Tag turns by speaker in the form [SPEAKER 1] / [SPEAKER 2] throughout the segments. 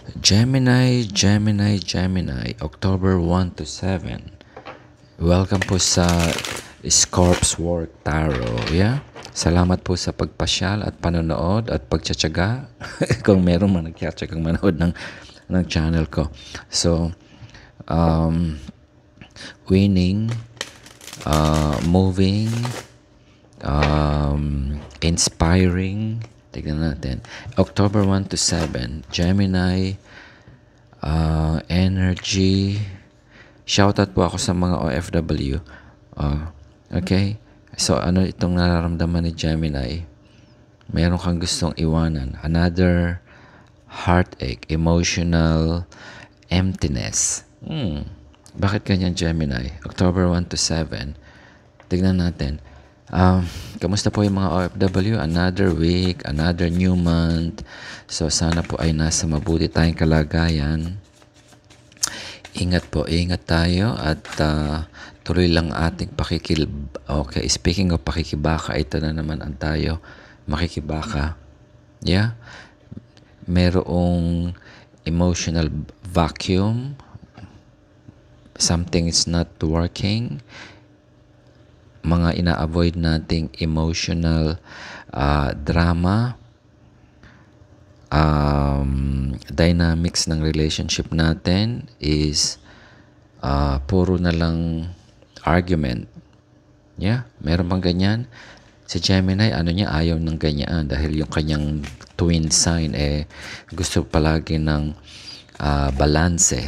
[SPEAKER 1] Gemini, October 1 to 7. Welcome po sa Scorp's Work Tarot. Yeah? Salamat po sa pagpasyal at panonood at pagtsatsaga kung meron man nagtsatsagang manood ng channel ko. So, winning, moving, inspiring. Tignan natin. October 1 to 7. Gemini, energy. Shoutout po ako sa mga OFW. Okay? So, ano itong nararamdaman ni Gemini? Meron kang gustong iwanan. Another heartache, emotional emptiness. Bakit ganyan, Gemini? October 1 to 7. Tignan natin. Kamusta po yung mga OFW? Another week, another new month. So, sana po ay nasa mabuti tayong kalagayan. Ingat po, ingat tayo at tuloy lang ating Okay, speaking of pakikibaka, ito na naman ang tayo makikibaka. Yeah? Merong emotional vacuum. Something is not working. Mga ina-avoid nating emotional drama, dynamics ng relationship natin is puro na lang argument. Yeah? Meron bang ganyan? Si Gemini, ayaw ng ganyan dahil yung kanyang twin sign gusto palagi ng balance.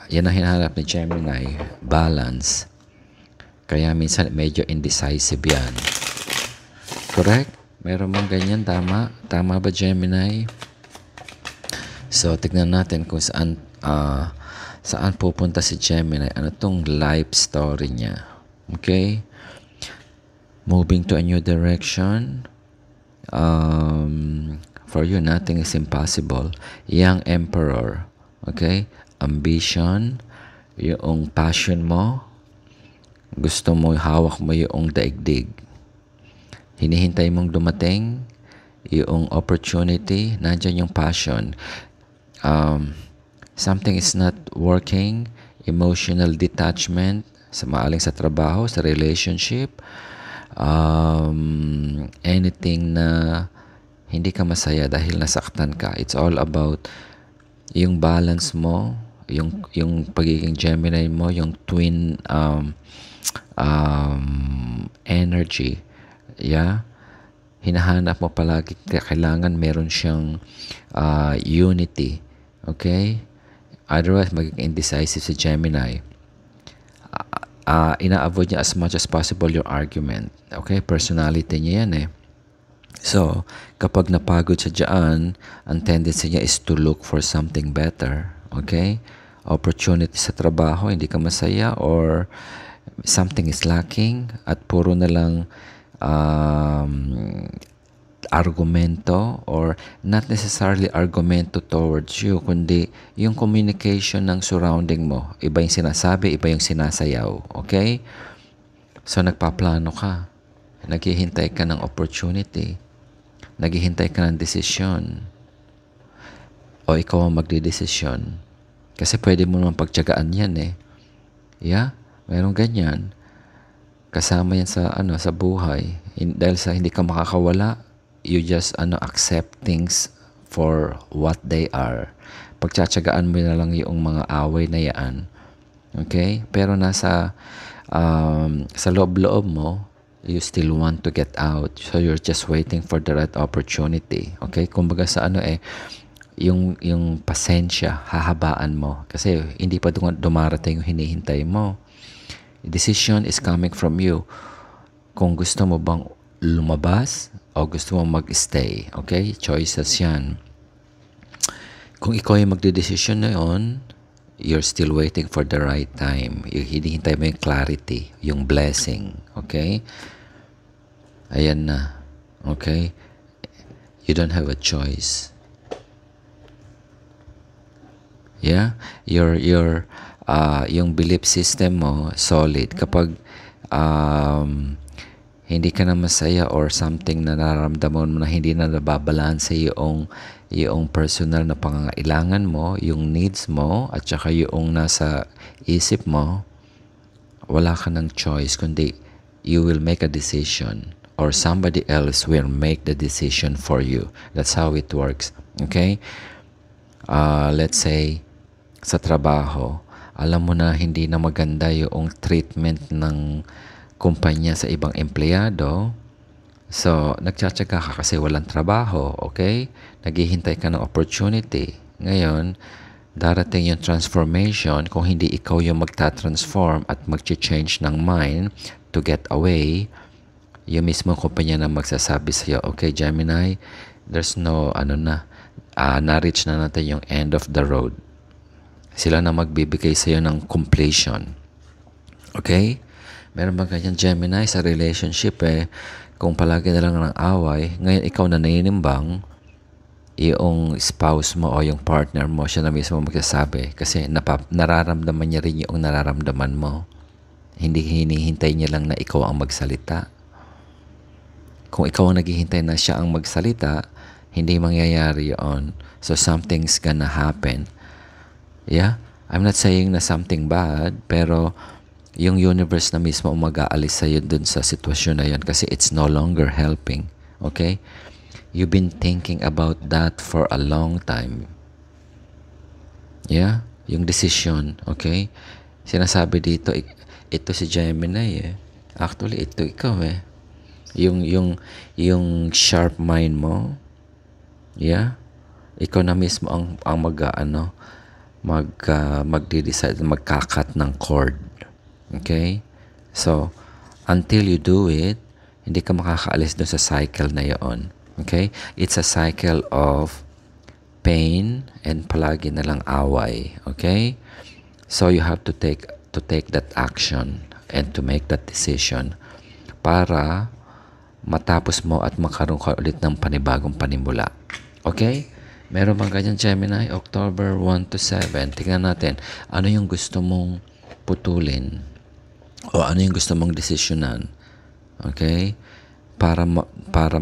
[SPEAKER 1] Yan ang hinahanap ni Gemini, balance. Kaya minsan medyo indecisive yan. Correct? Meron bang ganyan? Tama? Tama ba, Gemini? So, tignan natin kung saan pupunta si Gemini. Ano tong life story niya? Okay? Moving to a new direction. For you, nothing is impossible. Young Emperor. Okay? Ambition. Yung passion mo. Gusto mo, hawak mo yung daigdig. Hinihintay mong dumating yung opportunity, nandyan yung passion. Something is not working, emotional detachment, maaling sa trabaho, sa relationship, anything na hindi ka masaya dahil nasaktan ka. It's all about yung balance mo, yung pagiging Gemini mo, yung twin energy. Yeah? Hinahanap mo palagi, kailangan meron siyang unity. Okay? Otherwise, magiging indecisive si Gemini. Ina-avoid niya as much as possible your argument. Okay? Personality niya yan So, kapag napagod siya dyan, ang tendency niya is to look for something better. Okay? Opportunity sa trabaho, hindi ka masaya or something is lacking at puro na lang argumento or not necessarily argumento towards you, kundi yung communication ng surrounding mo. Iba yung sinasabi, iba yung sinasayaw. Okay? So, nagpaplano ka. Naghihintay ka ng opportunity. Naghihintay ka ng desisyon. O ikaw ang magdidesisyon. Kasi pwede mo naman pagtiyagaan yan Yeah? Mayroong ganyan. Kasama yan sa buhay. Dahil sa hindi ka makakawala, you just accept things for what they are. Pagtsatsagaan mo na lang yung mga away na yan. Okay? Pero sa loob-loob mo, you still want to get out. So you're just waiting for the right opportunity. Okay? Kumbaga sa yung pasensya, hahabaan mo. Kasi hindi pa dumarating yung hinihintay mo. Decision is coming from you. Kung gusto mo bang lumabas o gusto mo mag-stay. Okay? Choices yan. Kung ikaw yung magdedesisyon na yun, you're still waiting for the right time. Hinihintay mo yung clarity, yung blessing. Okay? Ayan na. Okay? You don't have a choice. Yeah? Yung belief system mo solid. Kapag hindi ka na masaya or something na nararamdaman mo na hindi na nababalanse yung yung personal na pangangailangan mo, yung needs mo, at saka yung nasa isip mo, wala ka ng choice, kundi you will make a decision or somebody else will make the decision for you. That's how it works. Okay? Let's say, sa trabaho, alam mo na hindi na maganda yung treatment ng kumpanya sa ibang empleyado. So, nagtsatsaga ka kasi walang trabaho, okay? Naghihintay ka ng opportunity. Ngayon, darating yung transformation kung hindi ikaw yung magta-transform at mag-change ng mind to get away, yung mismo kumpanya na magsasabi sa'yo, okay, Gemini, there's no, na-reach na natin yung end of the road. Sila na magbibigay sa'yo ng completion. Okay? Meron ba ganyan, Gemini, sa relationship kung palagi na lang ng away, ngayon ikaw na naninimbang, yung spouse mo o yung partner mo, siya na mismo magsasabi kasi nararamdaman niya rin yung nararamdaman mo. Hindi hinihintay niya lang na ikaw ang magsalita. Kung ikaw ang naghihintay na siya ang magsalita, hindi mangyayari yun. So something's gonna happen. Yeah? I'm not saying na something bad, pero yung universe na mismo mag-aalis sa'yo dun sa sitwasyon na yun kasi it's no longer helping. Okay? You've been thinking about that for a long time. Yeah? Yung decision. Okay? Sinasabi dito, ito si Gemini Actually, ito ikaw Yung sharp mind mo. Yeah? Ikaw na mismo ang magde-decide, magkakat ng cord. Okay? So, until you do it, hindi ka makakaalis doon sa cycle na yon. Okay? It's a cycle of pain and palagi na lang away. Okay? So, you have to take that action and to make that decision para matapos mo at makaroon ka ulit ng panibagong panimula. Okay? Meron bang ganyan, Gemini? October 1 to 7. Tingnan natin. Ano yung gusto mong putulin? O ano yung gusto mong desisyonan? Okay? Para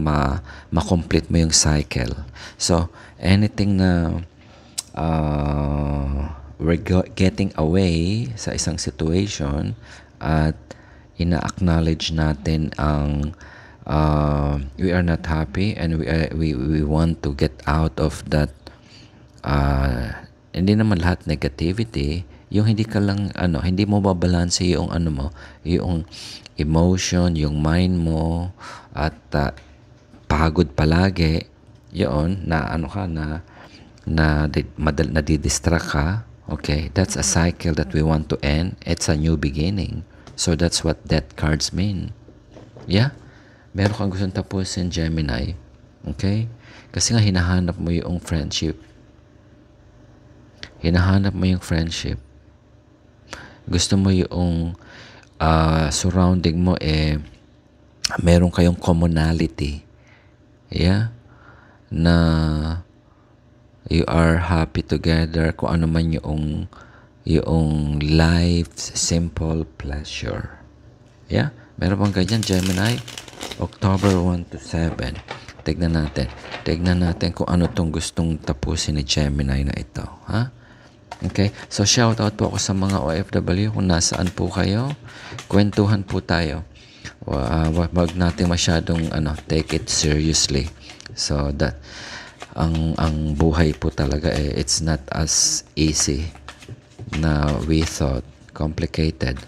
[SPEAKER 1] ma-complete mo yung cycle. So, anything na we're getting away sa isang situation at ina-acknowledge natin ang we are not happy and we want to get out of that hindi naman lahat negativity, yung hindi ka lang hindi mo babalanse yung yung emotion, yung mind mo at pagod palagi yun na didistract ka. Okay, that's a cycle that we want to end. It's a new beginning. So that's what death cards mean. Yeah? Meron kang gustong tapusin, Gemini. Okay? Kasi nga hinahanap mo yung friendship. Hinahanap mo yung friendship. Gusto mo yung surrounding mo meron kayong commonality. Yeah? Na you are happy together kung ano man yung life's simple pleasure. Yeah? Meron bang ganyan, Gemini? October 1 to 7. Tignan natin kung ano tong gustong tapusin ni Gemini na ito. Ha? Okay? So, shout out po ako sa mga OFW kung nasaan po kayo. Kwentuhan po tayo. Wag natin masyadong take it seriously. So, that ang buhay po talaga it's not as easy na we thought. Complicated.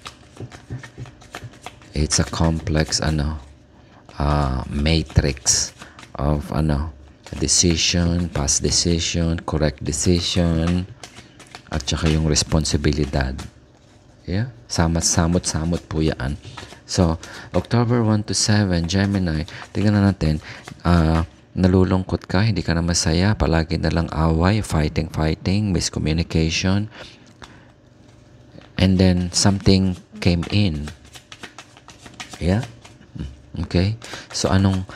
[SPEAKER 1] It's a complex matrix of decision, past decision, correct decision, at saka yung responsibilidad. Yeah? Samot-samot po yan. So, October 1 to 7, Gemini, tingnan na natin, nalulungkot ka, hindi ka na masaya, palagi na lang away, fighting, miscommunication, and then something came in. Yeah? Okay? So, anong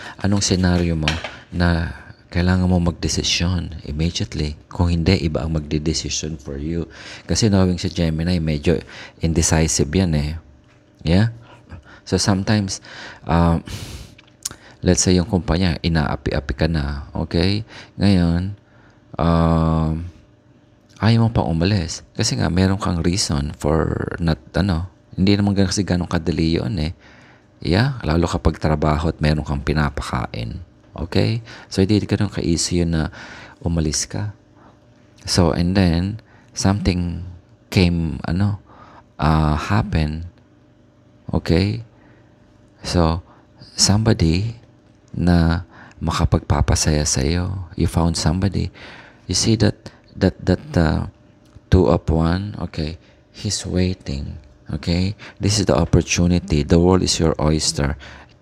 [SPEAKER 1] senaryo mo na kailangan mo magdesisyon immediately? Kung hindi, iba ang magdedesisyon for you. Kasi knowing si Gemini, medyo indecisive yan Yeah? So, sometimes, let's say yung kumpanya, inaapi-api ka na. Okay? Ngayon, ayaw mo pang umalis. Kasi nga, meron kang reason for not, hindi naman kasi ganun kadali yun eh. Yeah, lalo kapag trabaho at meron kang pinapakain. Okay? So, hindi ganun ka-easy yun na umalis ka. So, and then, something came, happen. Okay? So, somebody na makapagpapasaya sa'yo. You found somebody. You see that two of one, okay, he's waiting. Okay? This is the opportunity. The world is your oyster.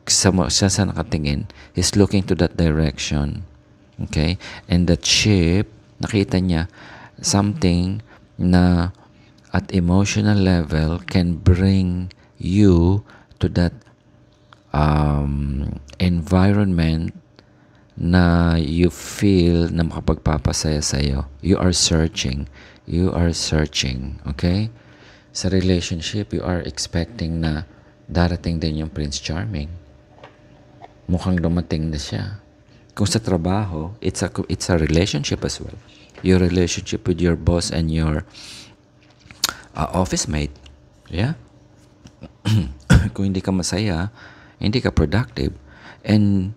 [SPEAKER 1] Siya sa nakatingin, he's looking to that direction. Okay? And that ship, nakita niya, something na at emotional level can bring you to that environment na you feel na makapagpapasaya sa'yo. You are searching. You are searching. Okay? Sa relationship, you are expecting na darating din yung Prince Charming. Mukhang dumating na siya. Kung sa trabaho, it's a relationship as well. Your relationship with your boss and your office mate. Yeah? Kung hindi ka masaya, hindi ka productive, and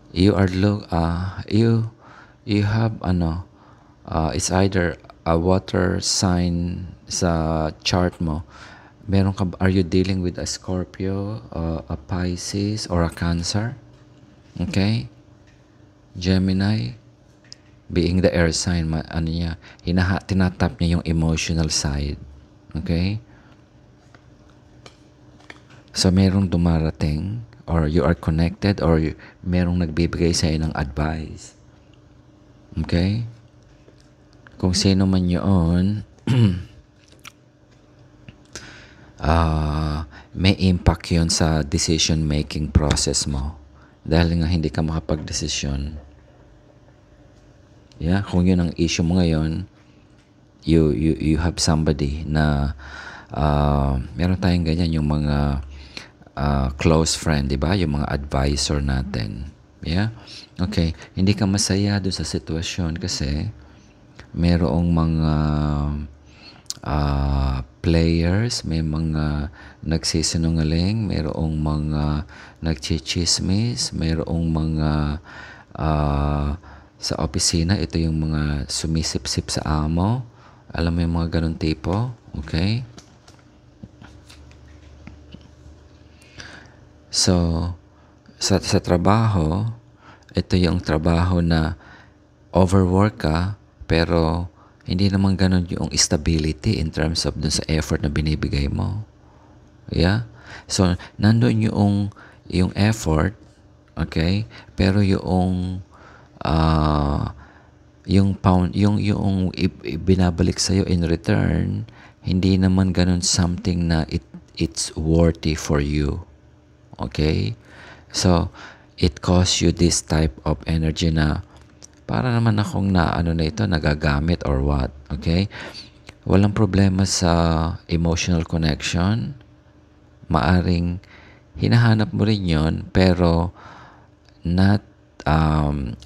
[SPEAKER 1] you are you have it's either a water sign sa chart mo. Are you dealing with a Scorpio, a Pisces, or a Cancer? Okay? Gemini, being the air sign, tinatap niya yung emotional side. Okay? So, merong dumarating, or you are connected, or merong nagbibigay sa'yo ng advice. Okay? Kung sino man yun, may impact yun sa decision-making process mo. Dahil nga hindi ka makapag-desisyon. Yeah? Kung yun ang issue mo ngayon, you have somebody na meron tayong ganyan, yung mga close friend, di ba? Yung mga advisor natin. Yeah? Okay. Hindi ka masaya doon sa sitwasyon kasi merong mga players, may mga nagsisinungaling, merong mga nagchichismis, merong mga sa opisina, ito yung mga sumisip-sip sa amo. Alam mo yung mga ganun tipo? Okay? So, sa trabaho, ito yung trabaho na overwork ka, pero hindi naman ganun yung stability in terms of dun sa effort na binibigay mo. Yeah? So, nandun yung effort, okay? Pero yung binabalik sa'yo in return, hindi naman ganun something na it's worthy for you. Okay? So, it costs you this type of energy na para naman akong nagagamit or what. Okay? Walang problema sa emotional connection. Maaring hinahanap mo rin yun, pero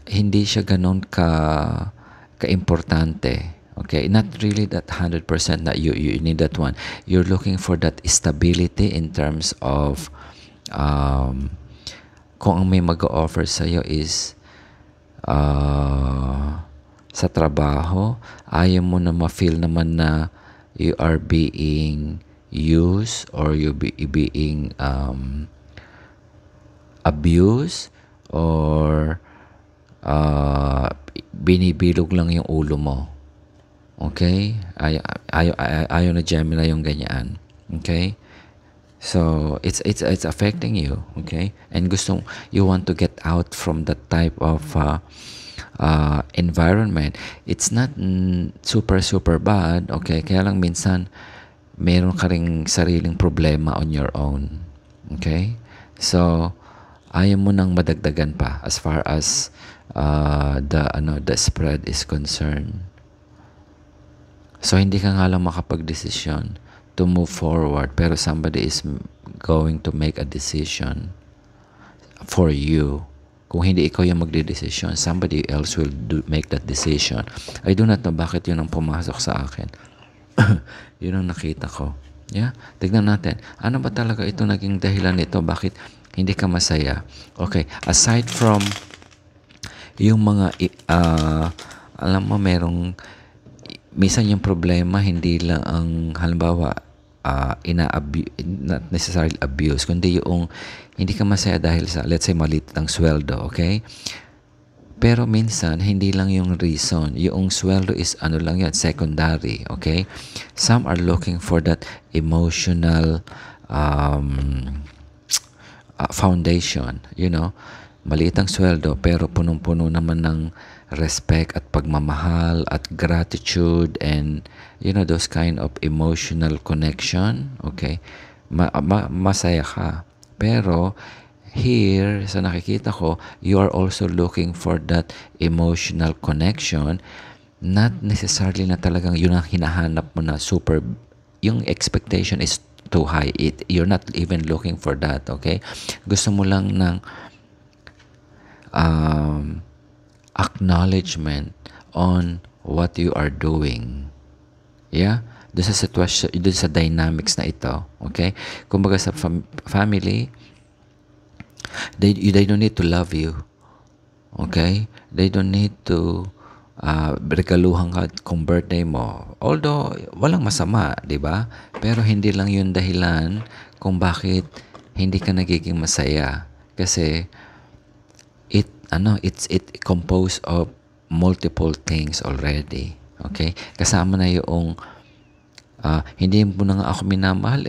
[SPEAKER 1] hindi siya ganun ka-importante. Okay? Not really that 100% that you need that one. You're looking for that stability in terms of kung ang may mag-offer sa'yo is sa trabaho, ayaw mo na ma-feel naman na you are being used or you being abused or binibilog lang yung ulo mo. Okay? Ayaw na Gemini yung ganyan. Okay? So, it's affecting you, okay? And you want to get out from that type of environment. It's not super bad, okay? Kaya lang minsan, meron ka ring sariling problema on your own, okay? So, ayaw mo nang madagdagan pa as far as the spread is concerned. So, hindi ka nga lang makapag-desisyon to move forward, pero somebody is going to make a decision for you. Kung hindi ikaw yung magdedesisyon, somebody else will make that decision. I do not know bakit yun ang pumasok sa akin. Yun ang nakita ko. Yeah? Tignan natin. Ano ba talaga ito naging dahilan nito? Bakit hindi ka masaya? Okay. Aside from yung mga, alam mo, minsan yung problema, hindi lang ang, halimbawa, not necessarily abuse, kundi yung hindi ka masaya dahil sa, let's say, maliit ang sweldo, okay? Pero minsan, hindi lang yung reason. Yung sweldo is ano lang yan, secondary, okay? Some are looking for that emotional foundation, you know? Maliit ang sweldo, pero punong-puno naman ng respect at pagmamahal at gratitude and, you know, those kind of emotional connection, okay? Masaya ka. Pero, here, sa nakikita ko, you are also looking for that emotional connection. Not necessarily na talagang yun ang hinahanap mo na super, yung expectation is too high. You're not even looking for that, okay? Gusto mo lang ng acknowledgement on what you are doing. Yeah? Doon sa sitwasyon, doon sa dynamics na ito, okay? Kumbaga sa family, they don't need to love you. Okay? They don't need to regaluhan ka kung birthday mo. Although, walang masama, di ba? Pero hindi lang yun dahilan kung bakit hindi ka nagiging masaya. Kasi, it composed of multiple things already. Okay? Kasama na yung hindi mo na nga ako minamahal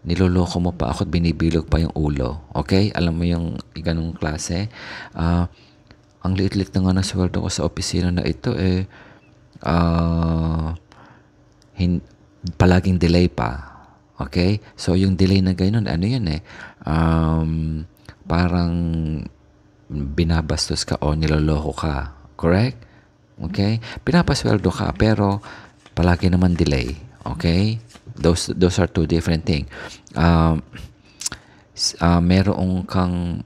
[SPEAKER 1] niloloko mo pa ako at binibilog pa yung ulo. Okay? Alam mo yung ganong klase. Ang liit-liit na nga ng sweldo ko sa opisina na ito palaging delay pa. Okay? So, yung delay na gano'n, ano yun parang binabastos ka o niloloko ka. Correct? Okay? Pinapasweldo ka, pero palagi naman delay. Okay? Those are two different things. Merong kang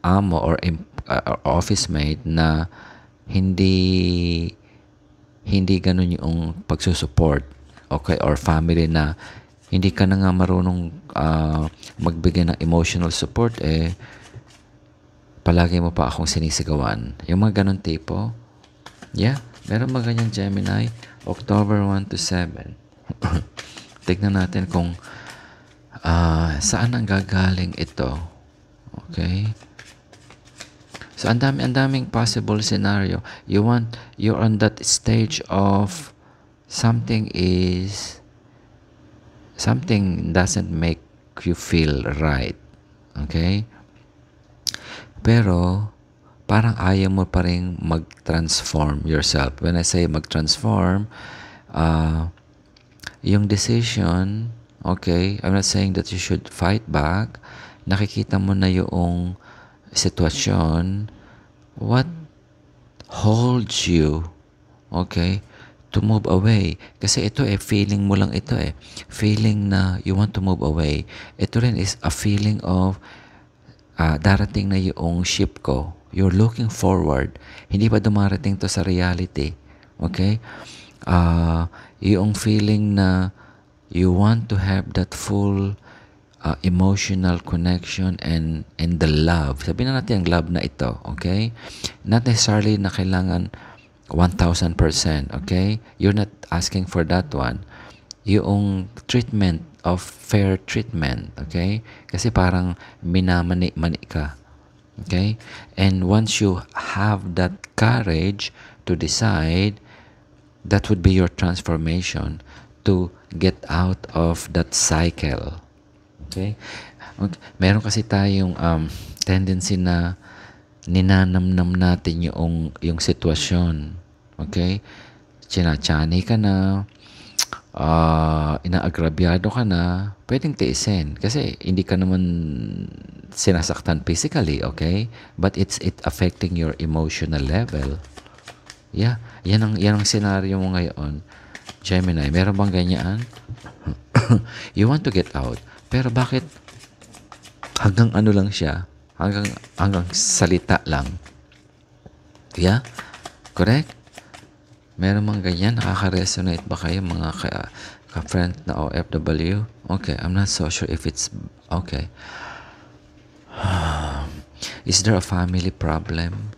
[SPEAKER 1] amo or office mate na hindi ganun yung pagsusupport, okay, or family na hindi ka na nga marunong magbigay ng emotional support, palagi mo pa akong sinisigawan. Yung mga ganun tipo, yeah, meron mga ganyan Gemini, October 1 to 7. Tignan natin kung saan ang gagaling ito. Okay? So, ang daming possible scenario. You're on that stage of something doesn't make you feel right. Okay? Pero, parang ayaw mo pa rin mag-transform yourself. When I say mag-transform, yung decision, okay, I'm not saying that you should fight back. Nakikita mo na yung sitwasyon, what holds you, okay, to move away. Kasi ito feeling mo lang ito feeling na you want to move away. Ito rin is a feeling of darating na yung ship ko. You're looking forward. Hindi pa dumarating to sa reality. Okay? Yung feeling na you want to have that full emotional connection and the love. Sabihin na natin ang love na ito, okay? Not necessarily na kailangan 1,000%, okay? You're not asking for that one. Yung treatment of fair treatment, okay? Kasi parang minamani-mani ka, okay? And once you have that courage to decide, that would be your transformation to get out of that cycle. Okay? Meron kasi tayong tendency na ninanamnam natin yung sitwasyon. Okay? Chinachani ka na, inaagrabyado ka na, pwedeng tiisin. Kasi hindi ka naman sinasaktan physically, okay? But it's affecting your emotional level. Yeah. Yan ang scenario mo ngayon. Gemini, meron bang ganyan? You want to get out. Pero bakit hanggang ano lang siya? hanggang salita lang. Yeah? Correct? Meron mang ganyan? Nakaka-resonate ba kayo mga ka-friend na OFW? Okay, I'm not so sure if it's okay. Is there a family problem?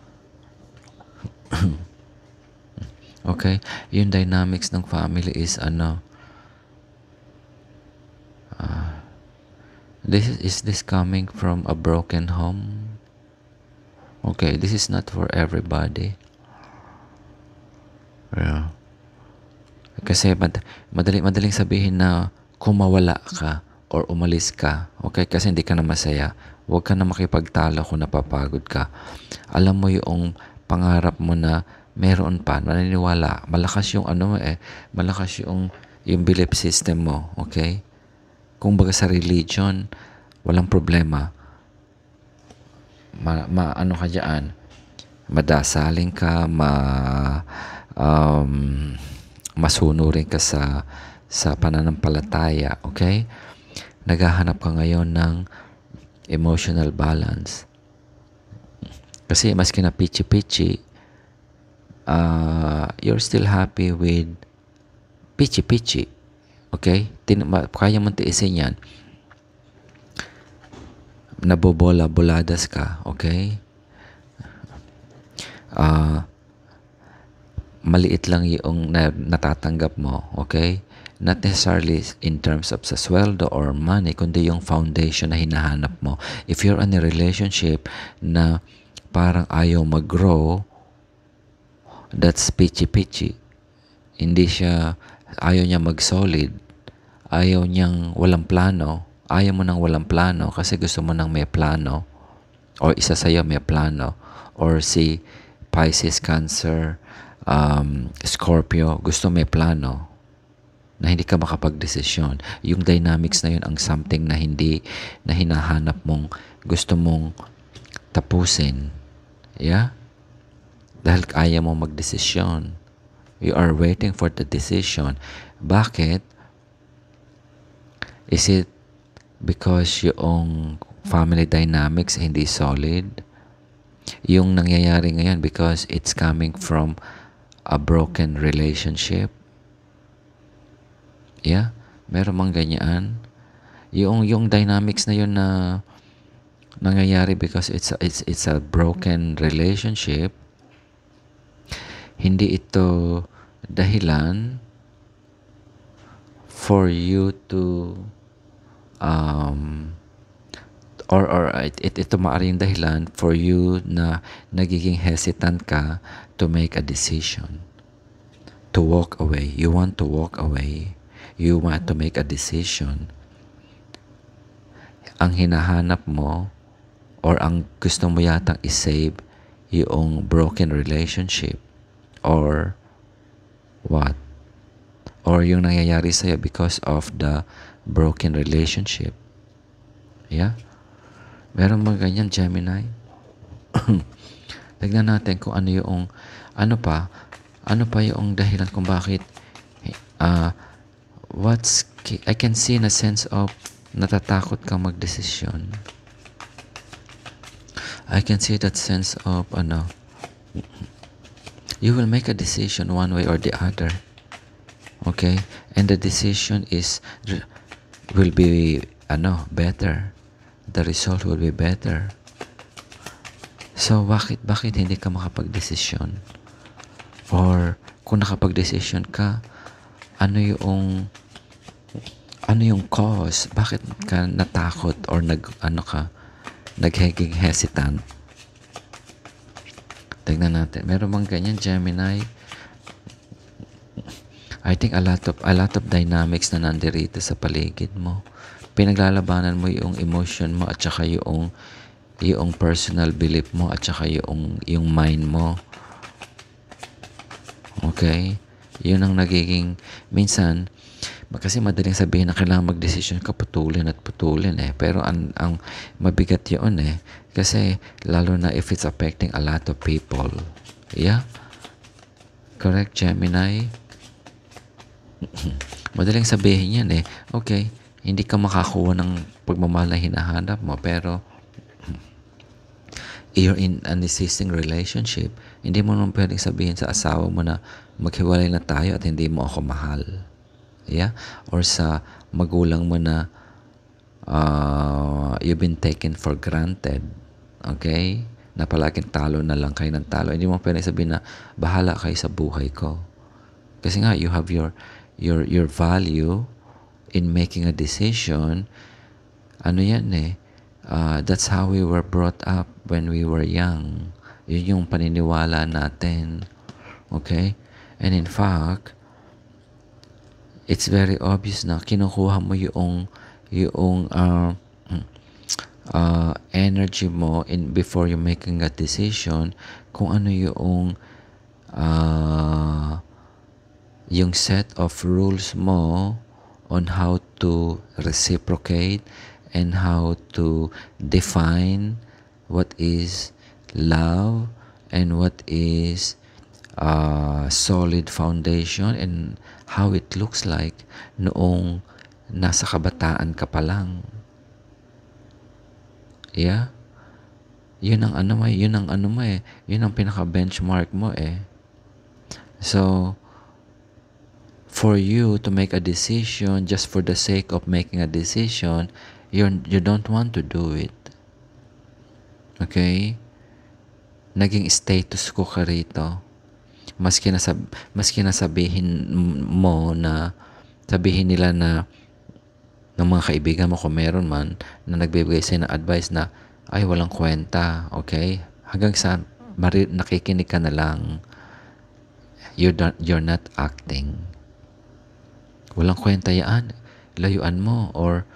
[SPEAKER 1] Okay, yung dynamics ng family is is this coming from a broken home? Okay, this is not for everybody. Yeah. Kasi madaling sabihin na kung mawala ka or umalis ka, okay, kasi hindi ka na masaya, huwag ka na makipagtalo kung napapagod ka. Alam mo yung pangarap mo na meron pa, naniniwala, malakas yung malakas yung belief system mo, okay? Kung baga sa religion, walang problema. Ano ka dyan? Madasaling ka, masunurin ka sa pananampalataya, okay? Naghahanap ka ngayon ng emotional balance. Kasi maski na pichi-pichi, you're still happy with pichi-pichi. Okay? Kaya mong tiisin yan. Nabobola-boladas ka. Okay? Maliit lang yung natatanggap mo. Okay? Not necessarily in terms of sa sweldo or money, kundi yung foundation na hinahanap mo. If you're in a relationship na parang ayaw mag-grow, that's pichi-pichi. Hindi siya, ayaw niya mag-solid. Ayaw niyang walang plano. Ayaw mo nang walang plano kasi gusto mo nang may plano. Or isa sa'yo may plano. Or si Pisces, Cancer, Scorpio, gusto may plano. Na hindi ka makapag-desisyon. Yung dynamics na yun ang something na hindi, na hinahanap mong, gusto mong tapusin. Yeah? Dahil ayaw mo mag-desisyon. You are waiting for the decision. Bakit? Is it because yung family dynamics hindi solid? Yung nangyayari ngayon because it's coming from a broken relationship? Yeah? Meron mang ganyan? Yung dynamics na yun na nangyayari because it's a broken relationship, hindi ito dahilan for you to ito maaaring dahilan for you na nagiging hesitant ka to make a decision, to walk away. You want to walk away. You want to make a decision. Ang hinahanap mo or ang gusto mo yatang isave yung broken relationship or what? Or yung nangyayari sa'yo because of the broken relationship. Yeah? Meron mga ganyan, Gemini? Tignan natin kung ano pa yung dahilan kung bakit I can see in a sense of natatakot kang magdesisyon. I can see that sense of you will make a decision one way or the other. Okay? And the decision will be better. The result will be better. So bakit hindi ka makapag-desisyon? Or kung nakapag-desisyon ka, ano yung cause? Bakit ka natakot or nagheging hesitant? Tignan natin. Meron bang ganyan, Gemini? I think a lot of dynamics na nandirito sa paligid mo. Pinaglalabanan mo yung emotion mo at saka yung personal belief mo at saka yung mind mo. Okay? Yun ang nagiging, minsan, kasi madaling sabihin na kailangan mag-decision ka, putulin eh. Pero ang mabigat yun eh. Kasi, lalo na if it's affecting a lot of people. Yeah? Correct, Gemini? Madaling sabihin yan eh. Okay, hindi ka makakuha ng pagmamahal na hinahanap mo, pero you're in an existing relationship, hindi mo naman pwedeng sabihin sa asawa mo na maghiwalay na tayo at hindi mo ako mahal. Yeah? Or sa magulang mo na you've been taken for granted. Okay? Na palaging talo na lang kayo ng talo. Hindi mo pwedeng sabihin na bahala kayo sa buhay ko. Kasi nga, you have your value in making a decision. Ano yan eh, that's how we were brought up when we were young. Yun yung paniniwala natin. Okay? And in fact, it's very obvious na kinukuha mo yung energy mo before you making a decision kung ano yung set of rules mo on how to reciprocate and how to define what is love and what is solid foundation and how it looks like noong nasa kabataan ka pa lang. Yeah? Yun ang ano mo eh. Yun ang pinaka-benchmark mo eh. So, for you to make a decision just for the sake of making a decision, you don't want to do it. Okay? Naging status ko ka rito. Maski na sabihin mo na, sabihin nila na ng mga kaibigan mo kung meron man na nagbibigay sa'yo ng advice na ay walang kwenta, okay? Hanggang sa nakikinig ka na lang, you're not acting. Walang kwenta yan. Layuan mo. Or,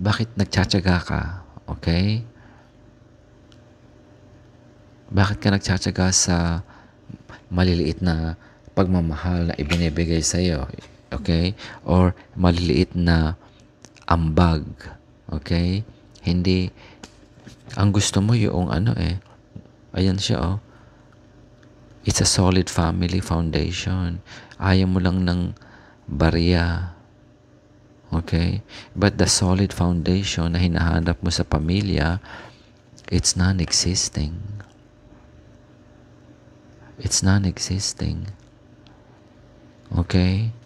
[SPEAKER 1] bakit nagtsatsaga ka? Okay? Bakit ka nagtsatsaga sa maliliit na pagmamahal na ibinibigay sa'yo? Okay? Or, maliliit na ambag. Okay? Hindi, ang gusto mo yung ayan siya it's a solid family foundation. Ayaw mo lang ng barya. Okay? But the solid foundation na hinahanap mo sa pamilya, it's non-existing. It's non-existing. Okay?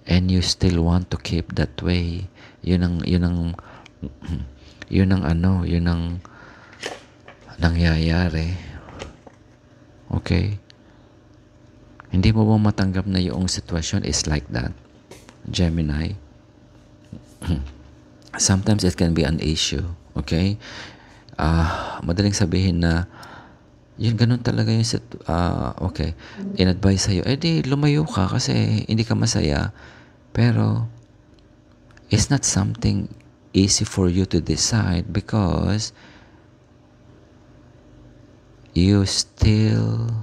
[SPEAKER 1] And you still want to keep that way. Yun ang nangyayari. Okay? Hindi mo ba matanggap na yung sitwasyon is like that? Gemini. Sometimes it can be an issue. Okay? Madaling sabihin na yun, ganun talaga yung okay. In-advise sa'yo, di lumayo ka kasi hindi ka masaya. Pero, it's not something easy for you to decide because you still,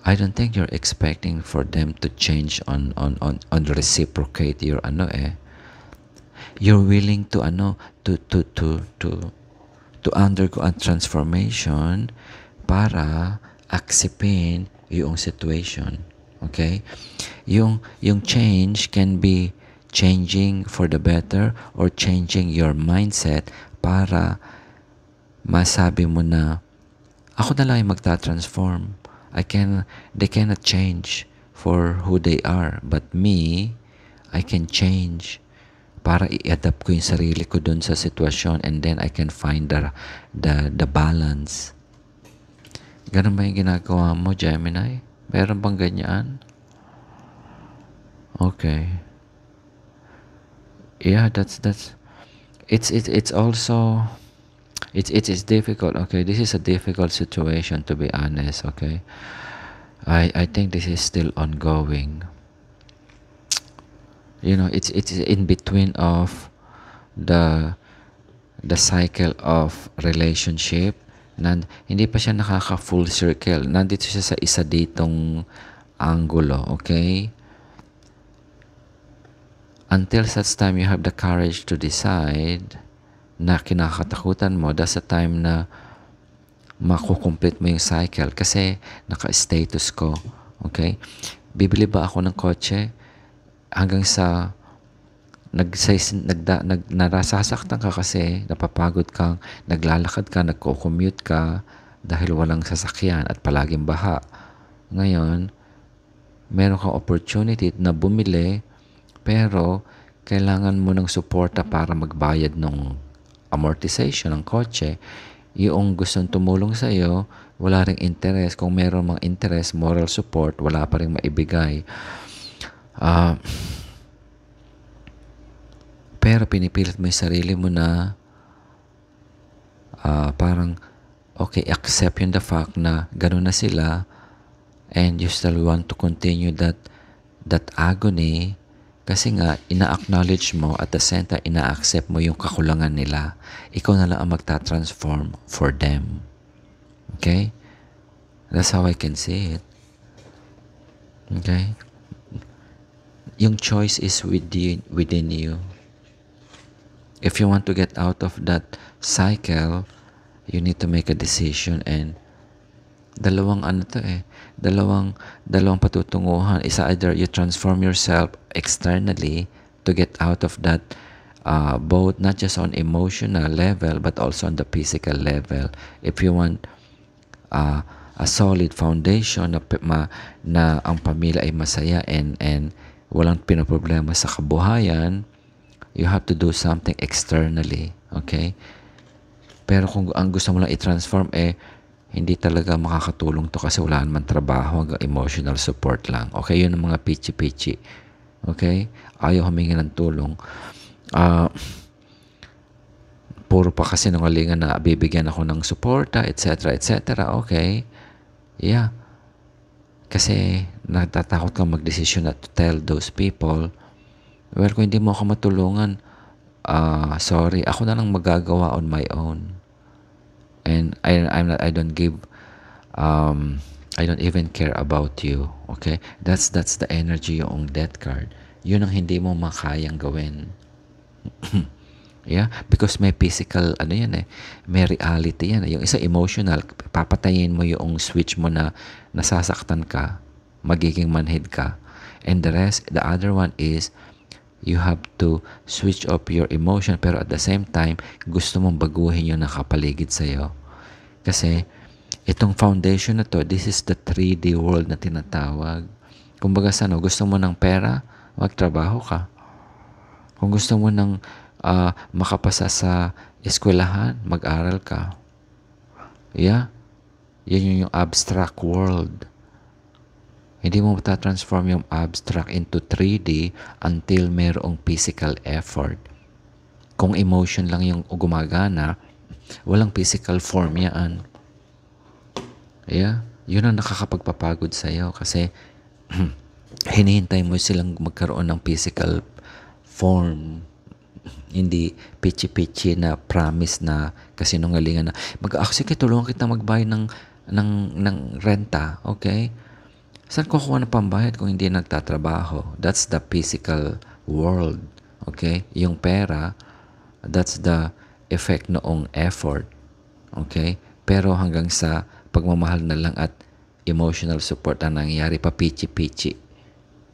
[SPEAKER 1] I don't think you're expecting for them to change on reciprocate your You're willing to to undergo a transformation para aksipin yung situation. Okay? Yung change can be changing for the better or changing your mindset para masabi mo na ako na lang yung magta-transform. They cannot change for who they are, but me, I can change para i-adapt ko yung sarili ko dun sa sitwasyon and then I can find the balance. Ganun ba yung ginagawa mo, Gemini? Meron bang ganyan? Okay. Yeah, it's also it is difficult. Okay, this is a difficult situation, to be honest. Okay, I think this is still ongoing. It's in between of the cycle of relationship. Hindi pa siya nakaka full circle. Nandito siya sa isa ditong angulo. Okay, until such time you have the courage to decide na kinakatakutan mo, that's the time na makukomplete mo yung cycle kasi naka-status ko. Okay? Bibili ba ako ng kotse hanggang sa nasasaktan ka kasi napapagod kang naglalakad ka, nagko-commute ka dahil walang sasakyan at palaging baha. Ngayon, meron kang opportunity na bumili pero kailangan mo ng suporta para magbayad ng amortization ng kotse. Yung gustong tumulong sa iyo, wala ring interest. Kung meron mang interest, moral support, wala pa ring maibigay. Pero pinipilit mo yung sarili mo na parang okay, accept yung the fact na gano'n na sila and you still want to continue that agony kasi nga ina-acknowledge mo at the center ina-accept mo yung kakulangan nila. Ikaw na lang ang magta-transform for them. Okay? That's how I can see it. Okay? Yung choice is within you. If you want to get out of that cycle, you need to make a decision and dalawang patutunguhan. Isa either you transform yourself externally to get out of that both not just on emotional level but also on the physical level. If you want a solid foundation na ang pamilya ay masaya and walang pinoproblema sa kabuhayan, you have to do something externally. Okay? Pero kung ang gusto mo lang i-transform hindi talaga makakatulong to kasi wala naman trabaho, hanggang emotional support lang. Okay, yun ang mga pichi-pichi. Okay? Ayaw humingi ng tulong. Puro pa kasi nangalingan na bibigyan ako ng suporta, etc., etc. Okay? Yeah. Kasi natatakot kang magdesisyon at to tell those people, well, kung hindi mo ako matulungan, sorry, ako na lang magagawa on my own. And I don't even care about you. Okay? That's the energy yung death card. Yun ang hindi mo makayang gawin. Yeah? Because may physical, may reality yan. Yung isa emotional, papatayin mo yung switch mo na nasasaktan ka, magiging manhid ka. And the other one is, you have to switch off your emotion pero at the same time, gusto mong baguhin yung nakapaligid sa'yo. Kasi, itong foundation na to, this is the 3D world na tinatawag. Kumbaga gusto mo ng pera, magtrabaho ka. Kung gusto mo ng makapasa sa eskwelahan, mag-aral ka. Yeah? Yan yung abstract world. Hindi mo matatransform yung abstract into 3D until mayroong physical effort. Kung emotion lang yung gumagana, walang physical form yan. Yeah? Yun ang nakakapagpapagod sa'yo kasi hinihintay mo silang magkaroon ng physical form. Hindi pichi-pichi na promise na kasinungalingan na sige, tulungan kita magbayad ng renta. Okay? Saan kukuha ng pambayad kung hindi nagtatrabaho? That's the physical world. Okay? Yung pera, that's the effect noong effort. Okay? Pero hanggang sa pagmamahal na lang at emotional support ang nangyayari, pa pichi-pichi.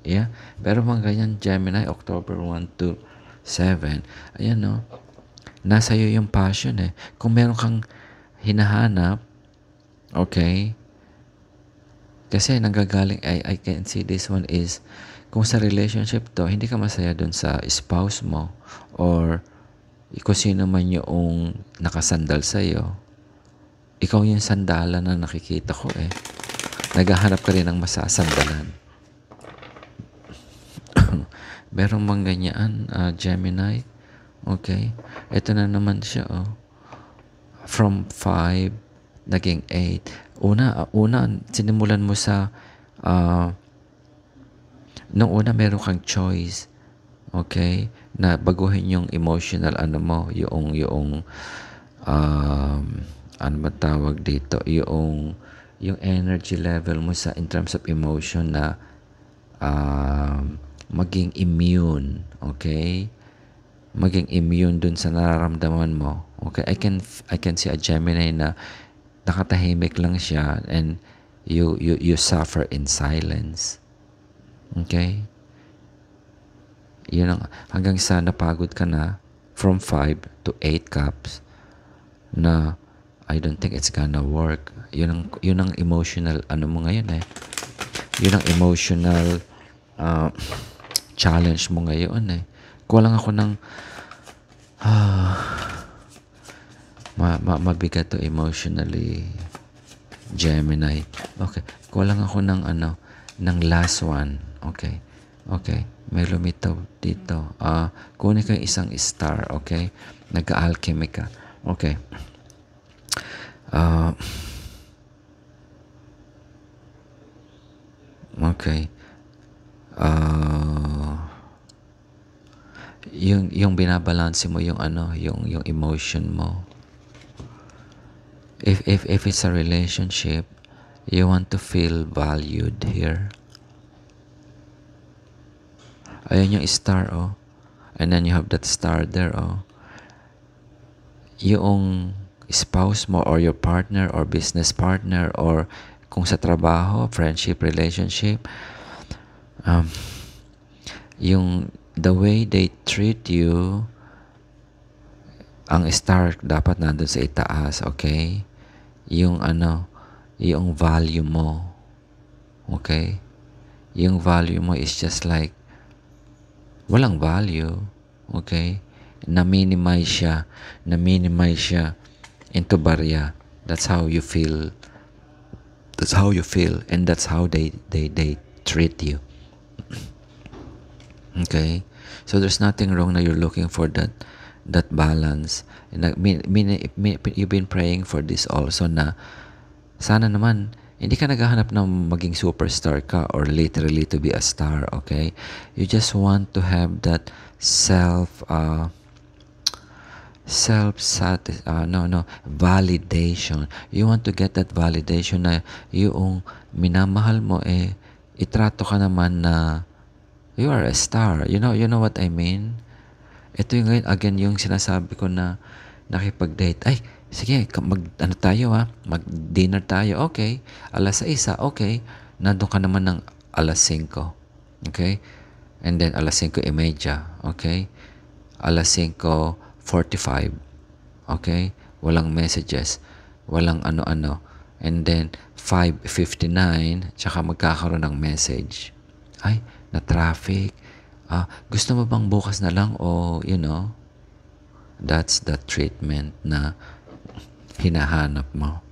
[SPEAKER 1] Yeah? Pero mga ganyan, Gemini, October 1 to 7, ayan no, nasa iyo yung passion Kung meron kang hinahanap, okay, kasi nanggagaling, I can see this one is, kung sa relationship to, hindi ka masaya dun sa spouse mo, or kung sino man yung nakasandal sa'yo, ikaw yung sandalan na nakikita ko Naghahanap ka rin ng masasandalan. Merong mga ganyan, Gemini. Okay? Ito na naman siya, From 5, naging 8. Una, sinimulan mo sa, nung una meron kang choice, okay, na baguhin yung emotional, yung, ano ba tawag dito, yung energy level mo in terms of emotion na, maging immune, okay? Maging immune dun sa nararamdaman mo. Okay? I can see a Gemini na nakatahimik lang siya and you suffer in silence. Okay? Yun ang, hanggang sa napagod ka na, from 5 to 8 cups, na I don't think it's gonna work. Yun ang emotional, ano mo ngayon eh. Yun ang emotional challenge mo ngayon eh. Kuha lang ako ng, mabigat to emotionally, Gemini. Okay. Kuha lang ako ng ng last one. Okay. Okay. May lumitaw dito. Kunin ko yung isang star. Okay. Nag-alchemy ka. Okay. Okay. Yung binabalanse mo yung yung emotion mo. If it's a relationship, you want to feel valued here. Ayan yung star, oh. And then you have that star there, oh. Yung spouse mo or your partner or business partner or kung sa trabaho, friendship, relationship, yung the way they treat you, ang star dapat nandun sa itaas, okay? Yung yung value mo, okay? Yung value mo is just like walang value, okay? Na-minimize siya into barya. That's how you feel. That's how you feel, and that's how they treat you. Okay? So there's nothing wrong na you're looking for that balance. And you've been praying for this also na sana naman hindi ka naghahanap ng maging superstar ka or literally to be a star, okay? You just want to have that validation. You want to get that validation na yung minamahal mo itrato ka naman na you are a star. You know what I mean? Ito yung ngayon, again, yung sinasabi ko na nakipag-date. Ay, sige, mag-dinner tayo. Okay. 6:00, okay. Nandun ka naman ng 5:00. Okay? And then 5:30. Okay? 5:45. Okay? Walang messages. Walang ano-ano. And then 5:59, tsaka magkakaroon ng message. Ay, na-traffic. Gusto mo bang bukas na lang o, that's the treatment na hinahanap mo.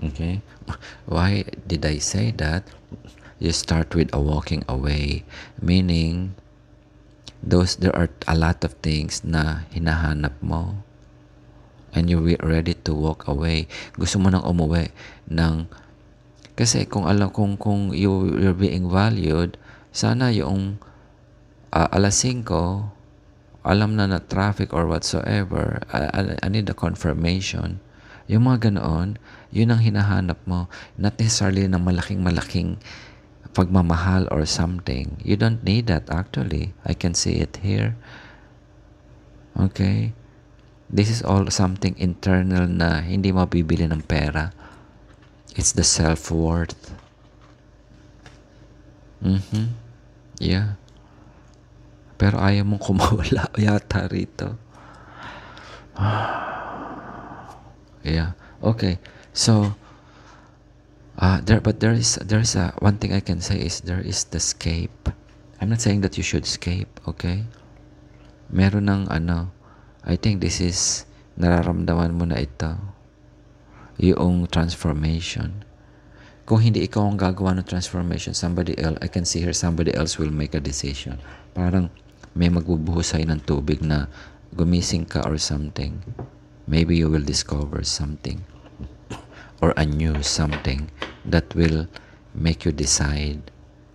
[SPEAKER 1] Okay? Why did I say that? You start with a walking away. Meaning, there are a lot of things na hinahanap mo. And you're ready to walk away. Gusto mo nang umuwi kasi kung you're being valued, sana yung 5:00, alam na traffic or whatsoever, I need a confirmation. Yung mga ganoon, yun ang hinahanap mo. Not necessarily na malaking pagmamahal or something. You don't need that actually. I can see it here. Okay? This is all something internal na hindi mabibili ng pera. It's the self-worth. Yeah. Pero ayaw mong kumawala yata rito. Yeah. Okay. So, there is one thing I can say is there is the escape. I'm not saying that you should escape, okay? Meron ng I think this is nararamdaman mo na ito. Yung transformation. Kung hindi ikaw ang gagawa ng transformation, somebody else, I can see here, somebody else will make a decision. Parang may magbubuhos sa'yo ng tubig na gumising ka or something. Maybe you will discover something or a new something that will make you decide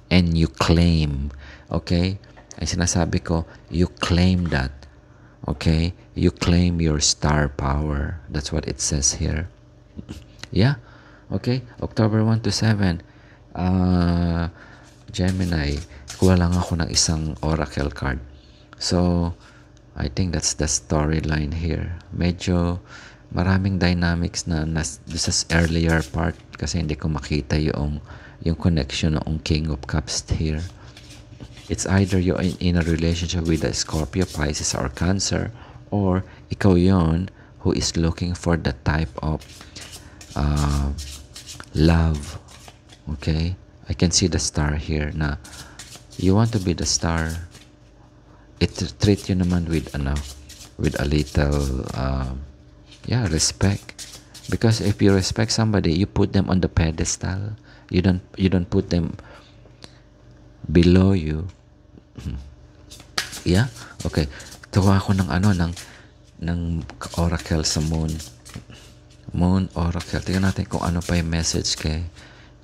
[SPEAKER 1] and you claim. Okay? Ay sinasabi ko, you claim that. Okay? You claim your star power. That's what it says here. Yeah? Okay? October 1 to 7. Gemini, kuha lang ako ng isang oracle card. So, I think that's the storyline here. Medyo maraming dynamics na sa earlier part kasi hindi ko makita yung connection ng King of Cups here. It's either you're in a relationship with a Scorpio, Pisces, or Cancer, or ikaw yon who is looking for the type of uh, love. Okay? I can see the star here na you want to be the star. Treat you naman with with a little respect. Because if you respect somebody, you put them on the pedestal. You don't put them below you. Yeah? Okay. Tuwa ako ng ng oracle sa moon. Moon oracle. Tingnan natin kung ano pa yung message kay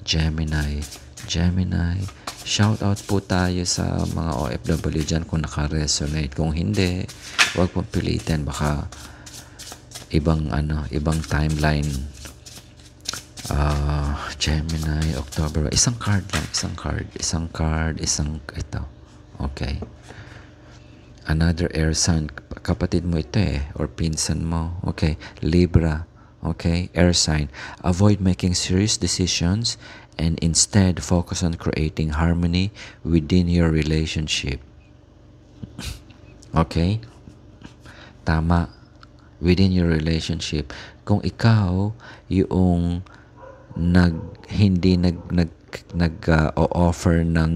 [SPEAKER 1] Gemini. Gemini. Shout out po tayo sa mga OFW dyan kung naka-resonate. Kung hindi, huwag pong pilitin. Baka ibang timeline. Gemini, October. Isang card lang. Ito. Okay. Another air sign. Kapatid mo ito or pinsan mo. Okay. Libra. Okay. Air sign. Avoid making serious decisions and instead focus on creating harmony within your relationship. Okay? Tama. Within your relationship. Kung ikaw yung offer ng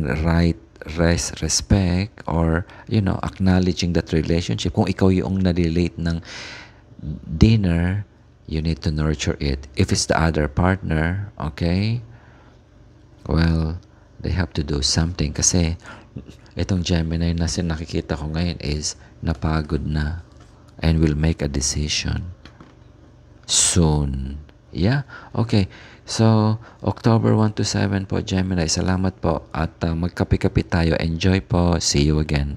[SPEAKER 1] respect or acknowledging that relationship, kung ikaw yung nalilate ng dinner, you need to nurture it. If it's the other partner, okay, well, they have to do something kasi itong Gemini na nakikita ko ngayon is napagod na and will make a decision soon. Yeah? Okay. So, October 1 to 7 po, Gemini. Salamat po. At magkape-kape tayo. Enjoy po. See you again.